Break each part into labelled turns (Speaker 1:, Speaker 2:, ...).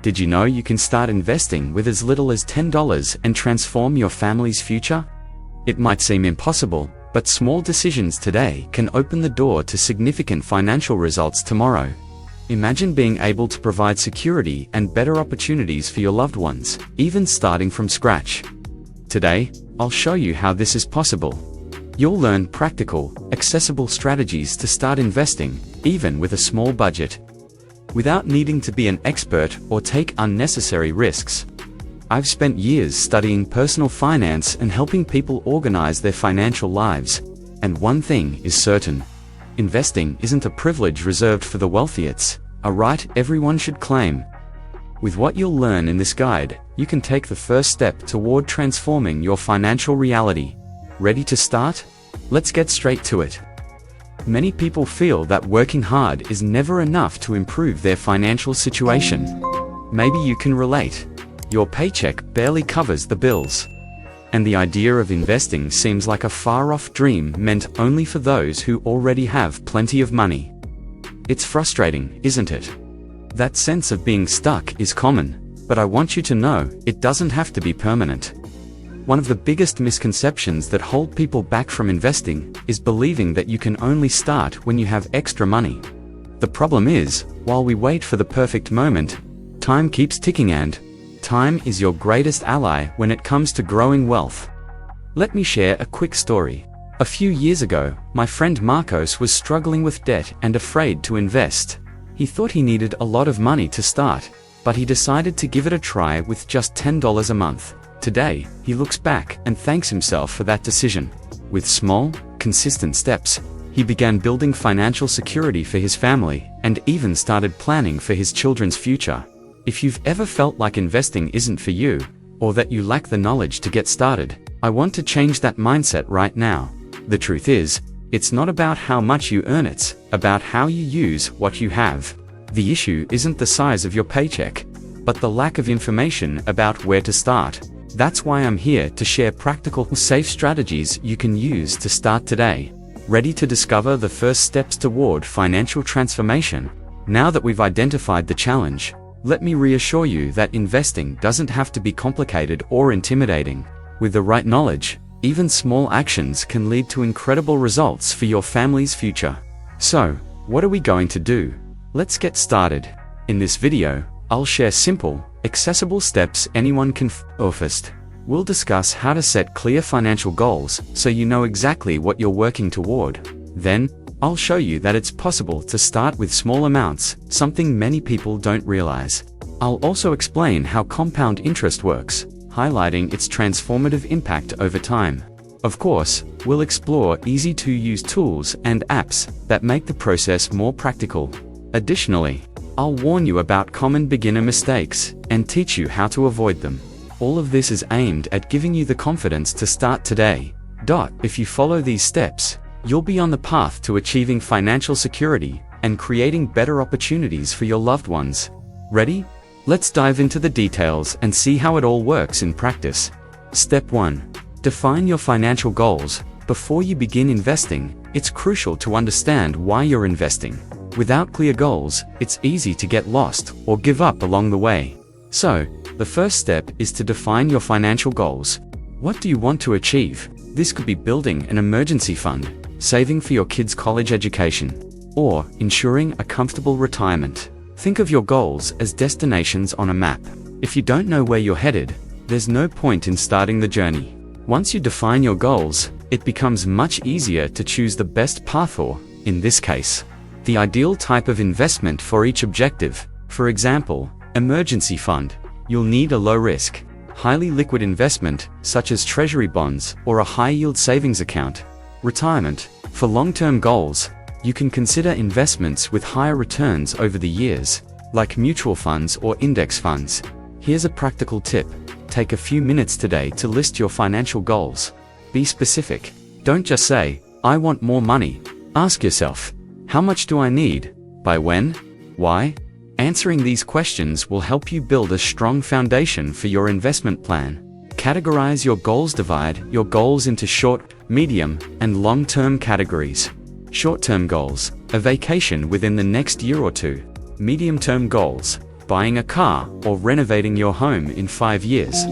Speaker 1: Did you know you can start investing with as little as $10 and transform your family's future? It might seem impossible, but small decisions today can open the door to significant financial results tomorrow. Imagine being able to provide security and better opportunities for your loved ones, even starting from scratch. Today, I'll show you how this is possible. You'll learn practical, accessible strategies to start investing, even with a small budget, without needing to be an expert or take unnecessary risks. I've spent years studying personal finance and helping people organize their financial lives. And one thing is certain: investing isn't a privilege reserved for the wealthy, it's a right everyone should claim. With what you'll learn in this guide, you can take the first step toward transforming your financial reality. Ready to start? Let's get straight to it. Many people feel that working hard is never enough to improve their financial situation. Maybe you can relate. Your paycheck barely covers the bills, and the idea of investing seems like a far-off dream meant only for those who already have plenty of money. It's frustrating, isn't it? That sense of being stuck is common, but I want you to know it doesn't have to be permanent. One of the biggest misconceptions that hold people back from investing is believing that you can only start when you have extra money. The problem is, while we wait for the perfect moment, time keeps ticking, and time is your greatest ally when it comes to growing wealth. Let me share a quick story. A few years ago, my friend Marcos was struggling with debt and afraid to invest. He thought he needed a lot of money to start, but he decided to give it a try with just $10 a month. Today, he looks back and thanks himself for that decision. With small, consistent steps, he began building financial security for his family and even started planning for his children's future. If you've ever felt like investing isn't for you, or that you lack the knowledge to get started, I want to change that mindset right now. The truth is, it's not about how much you earn, it's about how you use what you have. The issue isn't the size of your paycheck, but the lack of information about where to start. That's why I'm here to share practical, safe strategies you can use to start today. Ready to discover the first steps toward financial transformation? Now that we've identified the challenge, let me reassure you that investing doesn't have to be complicated or intimidating. With the right knowledge, even small actions can lead to incredible results for your family's future. So, what are we going to do? Let's get started. In this video, I'll share simple, accessible steps anyone can follow. First, we'll discuss how to set clear financial goals so you know exactly what you're working toward. Then, I'll show you that it's possible to start with small amounts, something many people don't realize. I'll also explain how compound interest works, highlighting its transformative impact over time. Of course, we'll explore easy-to-use tools and apps that make the process more practical. Additionally, I'll warn you about common beginner mistakes and teach you how to avoid them. All of this is aimed at giving you the confidence to start today. If you follow these steps, you'll be on the path to achieving financial security and creating better opportunities for your loved ones. Ready? Let's dive into the details and see how it all works in practice. Step 1. Define your financial goals. Before you begin investing, it's crucial to understand why you're investing. Without clear goals, it's easy to get lost or give up along the way. So, the first step is to define your financial goals. What do you want to achieve? This could be building an emergency fund, saving for your kids' college education, or ensuring a comfortable retirement. Think of your goals as destinations on a map. If you don't know where you're headed, there's no point in starting the journey. Once you define your goals, it becomes much easier to choose the best path, or, in this case, the ideal type of investment for each objective. For example, emergency fund. You'll need a low-risk, highly liquid investment, such as treasury bonds or a high-yield savings account. Retirement. For long-term goals, you can consider investments with higher returns over the years, like mutual funds or index funds. Here's a practical tip. Take a few minutes today to list your financial goals. Be specific. Don't just say, "I want more money." Ask yourself, how much do I need? By when? Why? Answering these questions will help you build a strong foundation for your investment plan. Categorize your goals. Divide your goals into short, medium, and long-term categories. Short-term goals, a vacation within the next year or two. Medium-term goals, buying a car or renovating your home in 5 years.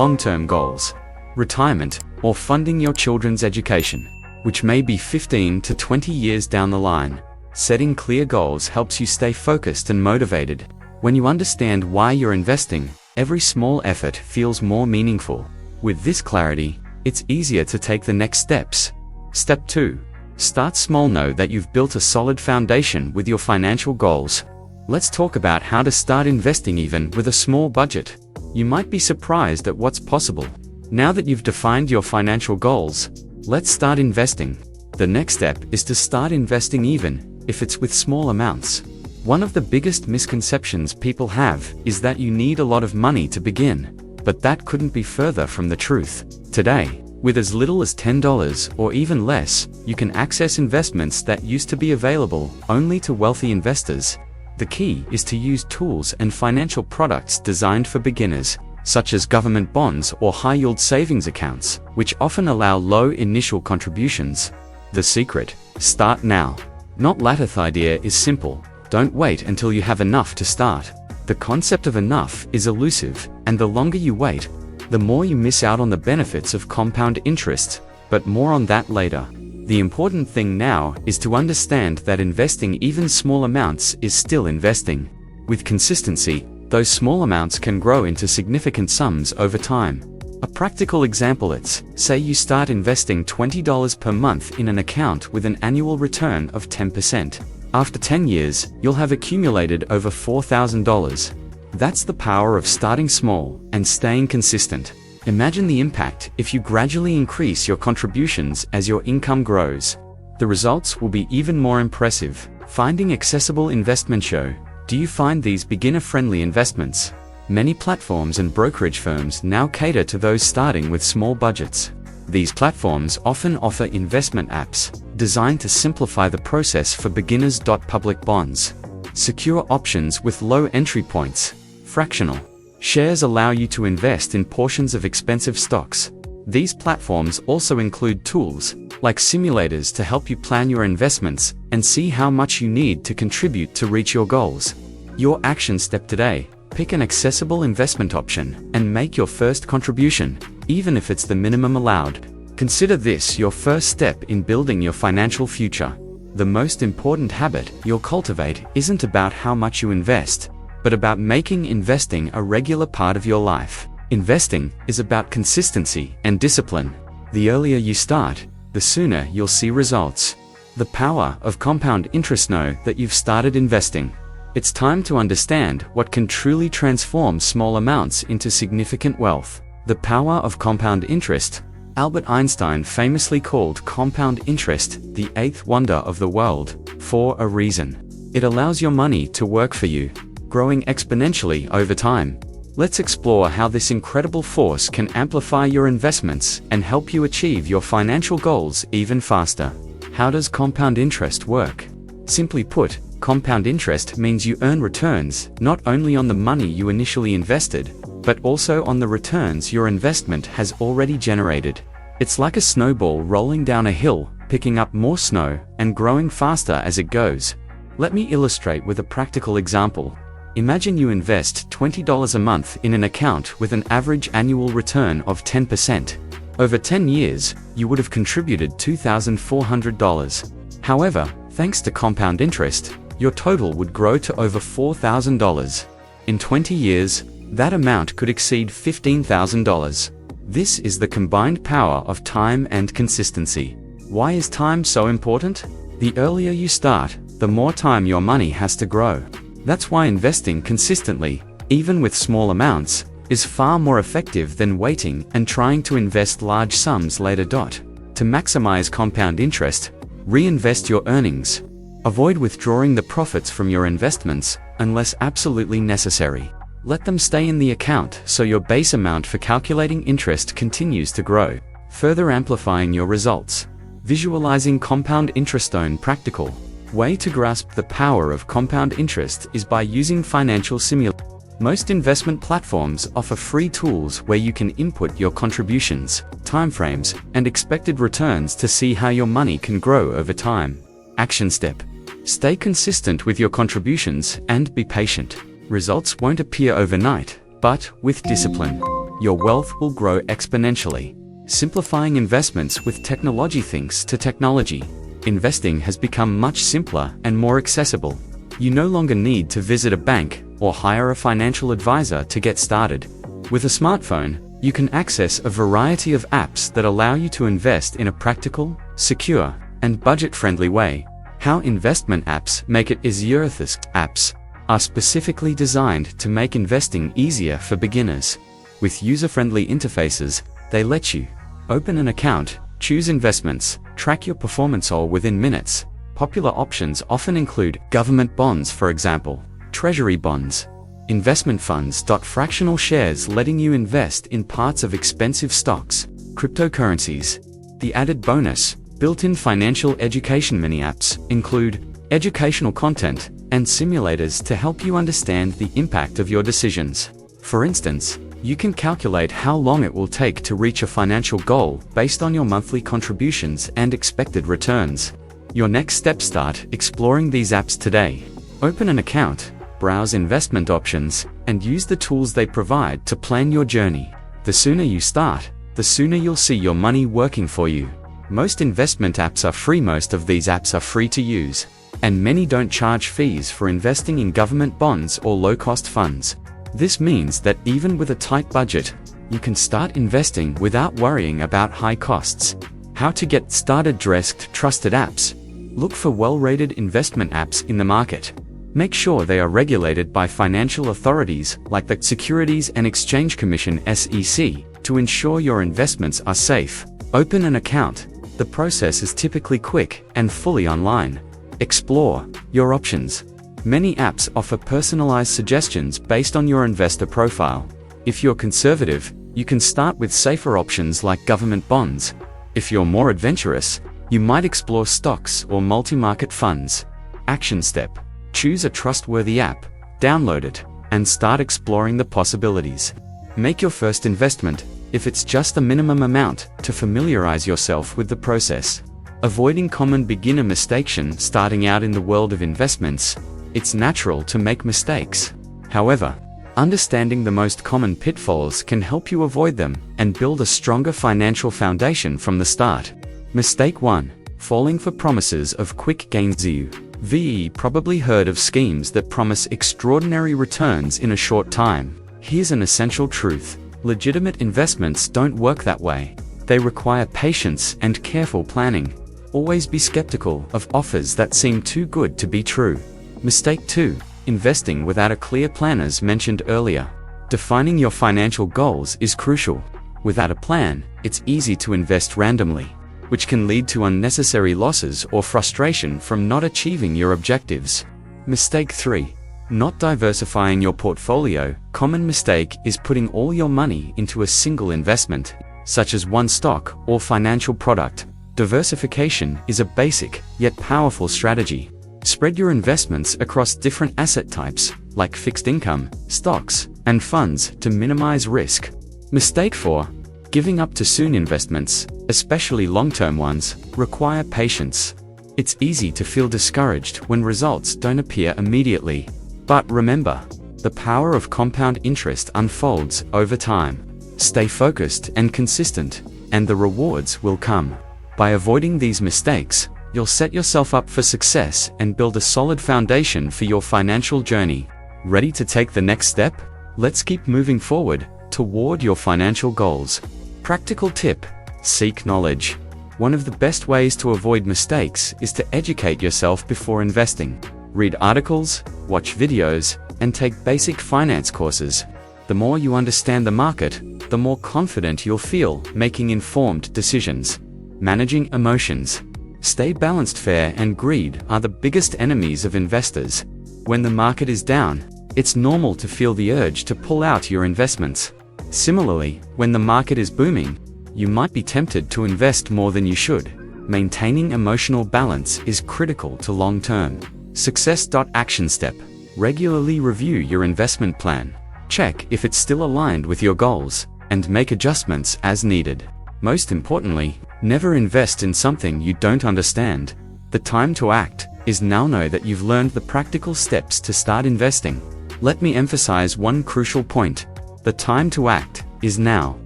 Speaker 1: Long-term goals: retirement or funding your children's education, which may be 15 to 20 years down the line. Setting clear goals helps you stay focused and motivated. When you understand why you're investing, every small effort feels more meaningful. With this clarity, it's easier to take the next steps. Step 2. Start small. Know that you've built a solid foundation with your financial goals. Let's talk about how to start investing even with a small budget. You might be surprised at what's possible. Now that you've defined your financial goals, let's start investing. The next step is to start investing even if it's with small amounts. One of the biggest misconceptions people have is that you need a lot of money to begin, but that couldn't be further from the truth. Today, with as little as $10 or even less, you can access investments that used to be available only to wealthy investors. The key is to use tools and financial products designed for beginners, such as government bonds or high-yield savings accounts, which often allow low initial contributions. The secret: start now, not later. The idea is simple. Don't wait until you have enough to start. The concept of enough is elusive, and the longer you wait, the more you miss out on the benefits of compound interest, but more on that later. The important thing now is to understand that investing even small amounts is still investing. With consistency, those small amounts can grow into significant sums over time. A practical example: say you start investing $20 per month in an account with an annual return of 10%. After 10 years, you'll have accumulated over $4,000. That's the power of starting small and staying consistent. Imagine the impact if you gradually increase your contributions as your income grows. The results will be even more impressive. Finding accessible investment show. Do you find these beginner-friendly investments? Many platforms and brokerage firms now cater to those starting with small budgets. These platforms often offer investment apps designed to simplify the process for beginners. Public bonds, secure options with low entry points, fractional shares allow you to invest in portions of expensive stocks. These platforms also include tools like simulators to help you plan your investments and see how much you need to contribute to reach your goals. Your action step today: pick an accessible investment option and make your first contribution, even if it's the minimum allowed. Consider this your first step in building your financial future. The most important habit you'll cultivate isn't about how much you invest, but about making investing a regular part of your life. Investing is about consistency and discipline. The earlier you start, the sooner you'll see results. The power of compound interest. Know that you've started investing. It's time to understand what can truly transform small amounts into significant wealth. The power of compound interest. Albert Einstein famously called compound interest the eighth wonder of the world, for a reason. It allows your money to work for you, growing exponentially over time. Let's explore how this incredible force can amplify your investments and help you achieve your financial goals even faster. How does compound interest work? Simply put, compound interest means you earn returns not only on the money you initially invested, but also on the returns your investment has already generated. It's like a snowball rolling down a hill, picking up more snow and growing faster as it goes. Let me illustrate with a practical example. Imagine you invest $20 a month in an account with an average annual return of 10%. Over 10 years, you would have contributed $2,400. However, thanks to compound interest, your total would grow to over $4,000. In 20 years, that amount could exceed $15,000. This is the combined power of time and consistency. Why is time so important? The earlier you start, the more time your money has to grow. That's why investing consistently, even with small amounts, is far more effective than waiting and trying to invest large sums later. To maximize compound interest, reinvest your earnings. Avoid withdrawing the profits from your investments unless absolutely necessary. Let them stay in the account so your base amount for calculating interest continues to grow, further amplifying your results. Visualizing compound interest. Practical way to grasp the power of compound interest is by using financial simulators. Most investment platforms offer free tools where you can input your contributions, timeframes, and expected returns to see how your money can grow over time. Action step: stay consistent with your contributions and be patient. Results won't appear overnight, but with discipline, your wealth will grow exponentially. Simplifying investments with technology. Thanks to technology, investing has become much simpler and more accessible. You no longer need to visit a bank or hire a financial advisor to get started. With a smartphone, you can access a variety of apps that allow you to invest in a practical, secure, and budget-friendly way. How investment apps make it easier. These apps are specifically designed to make investing easier for beginners. With user-friendly interfaces, they let you open an account, choose investments, track your performance all within minutes. Popular options often include government bonds, for example, treasury bonds, investment funds. Fractional shares, letting you invest in parts of expensive stocks, cryptocurrencies. The added bonus, built-in financial education. Many apps include educational content and simulators to help you understand the impact of your decisions. For instance, you can calculate how long it will take to reach a financial goal based on your monthly contributions and expected returns. Your next step: start exploring these apps today. Open an account, browse investment options, and use the tools they provide to plan your journey. The sooner you start, the sooner you'll see your money working for you. Most investment apps are free. Most of these apps are free to use, and many don't charge fees for investing in government bonds or low-cost funds. This means that even with a tight budget, you can start investing without worrying about high costs. How to get started. Trusted apps. Look for well-rated investment apps in the market. Make sure they are regulated by financial authorities like the Securities and Exchange Commission (SEC) to ensure your investments are safe. Open an account. The process is typically quick and fully online. Explore your options. Many apps offer personalized suggestions based on your investor profile. If you're conservative, you can start with safer options like government bonds. If you're more adventurous, you might explore stocks or multi-market funds. Action step: choose a trustworthy app, download it, and start exploring the possibilities. Make your first investment, if it's just a minimum amount, to familiarize yourself with the process. Avoiding common beginner mistakes. Starting out in the world of investments, it's natural to make mistakes. However, understanding the most common pitfalls can help you avoid them and build a stronger financial foundation from the start. Mistake 1. Falling for promises of quick gains. You've probably heard of schemes that promise extraordinary returns in a short time. Here's an essential truth: legitimate investments don't work that way. They require patience and careful planning. Always be skeptical of offers that seem too good to be true. Mistake 2. Investing without a clear plan. As mentioned earlier, defining your financial goals is crucial. Without a plan, it's easy to invest randomly, which can lead to unnecessary losses or frustration from not achieving your objectives. Mistake 3. Not diversifying your portfolio. Common mistake is putting all your money into a single investment, such as one stock or financial product. Diversification is a basic, yet powerful strategy. Spread your investments across different asset types, like fixed income, stocks, and funds, to minimize risk. Mistake 4. Giving up too soon. Investments, especially long-term ones, require patience. It's easy to feel discouraged when results don't appear immediately. But remember, the power of compound interest unfolds over time. Stay focused and consistent, and the rewards will come. By avoiding these mistakes, you'll set yourself up for success and build a solid foundation for your financial journey. Ready to take the next step? Let's keep moving forward toward your financial goals. Practical tip: seek knowledge. One of the best ways to avoid mistakes is to educate yourself before investing. Read articles, watch videos, and take basic finance courses. The more you understand the market, the more confident you'll feel making informed decisions. Managing emotions. Stay balanced. Fear and greed are the biggest enemies of investors. When the market is down, it's normal to feel the urge to pull out your investments. Similarly, when the market is booming, you might be tempted to invest more than you should. Maintaining emotional balance is critical to long-term success. Action step: regularly review your investment plan. Check if it's still aligned with your goals, and make adjustments as needed. Most importantly, never invest in something you don't understand. The time to act is now. Know that you've learned the practical steps to start investing. Let me emphasize one crucial point. The time to act is now.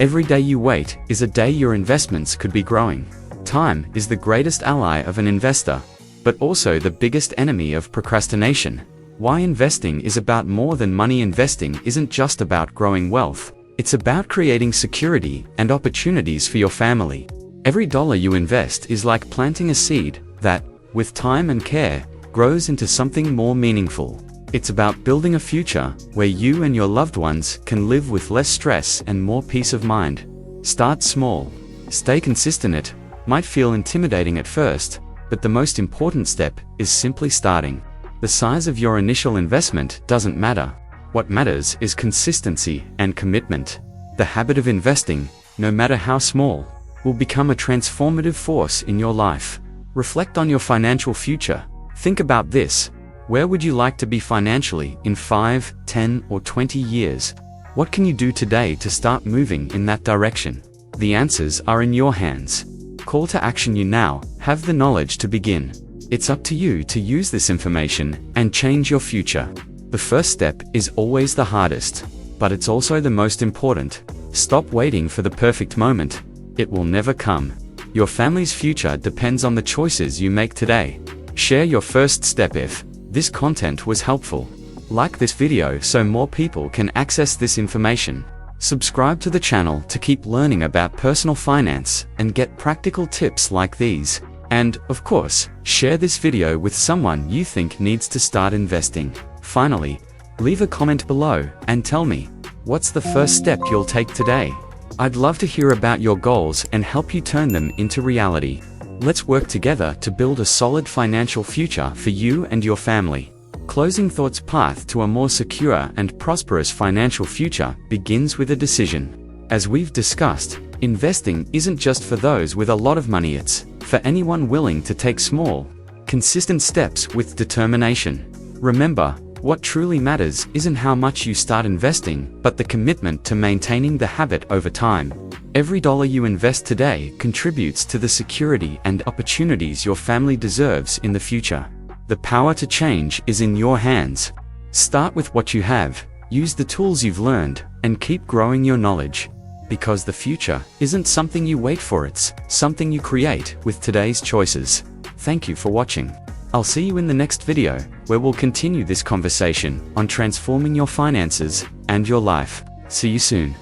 Speaker 1: Every day you wait is a day your investments could be growing. Time is the greatest ally of an investor, but also the biggest enemy of procrastination. Why investing is about more than money. Investing isn't just about growing wealth. It's about creating security and opportunities for your family. Every dollar you invest is like planting a seed that, with time and care, grows into something more meaningful. It's about building a future where you and your loved ones can live with less stress and more peace of mind. Start small. Stay consistent. It might feel intimidating at first, but the most important step is simply starting. The size of your initial investment doesn't matter. What matters is consistency and commitment. The habit of investing, no matter how small, will become a transformative force in your life. Reflect on your financial future. Think about this. Where would you like to be financially in 5, 10, or 20 years? What can you do today to start moving in that direction? The answers are in your hands. Call to action. You now have the knowledge to begin. It's up to you to use this information and change your future. The first step is always the hardest, but it's also the most important. Stop waiting for the perfect moment. It will never come. Your family's future depends on the choices you make today. Share your first step. If this content was helpful, like this video so more people can access this information. Subscribe to the channel to keep learning about personal finance and get practical tips like these. And, of course, share this video with someone you think needs to start investing. Finally, leave a comment below and tell me, what's the first step you'll take today? I'd love to hear about your goals and help you turn them into reality. Let's work together to build a solid financial future for you and your family. Closing thoughts. Path to a more secure and prosperous financial future begins with a decision. As we've discussed, investing isn't just for those with a lot of money. It's for anyone willing to take small, consistent steps with determination. Remember, what truly matters isn't how much you start investing, but the commitment to maintaining the habit over time. Every dollar you invest today contributes to the security and opportunities your family deserves in the future. The power to change is in your hands. Start with what you have, use the tools you've learned, and keep growing your knowledge. Because the future isn't something you wait for, it's something you create with today's choices. Thank you for watching. I'll see you in the next video, where we'll continue this conversation on transforming your finances and your life. See you soon.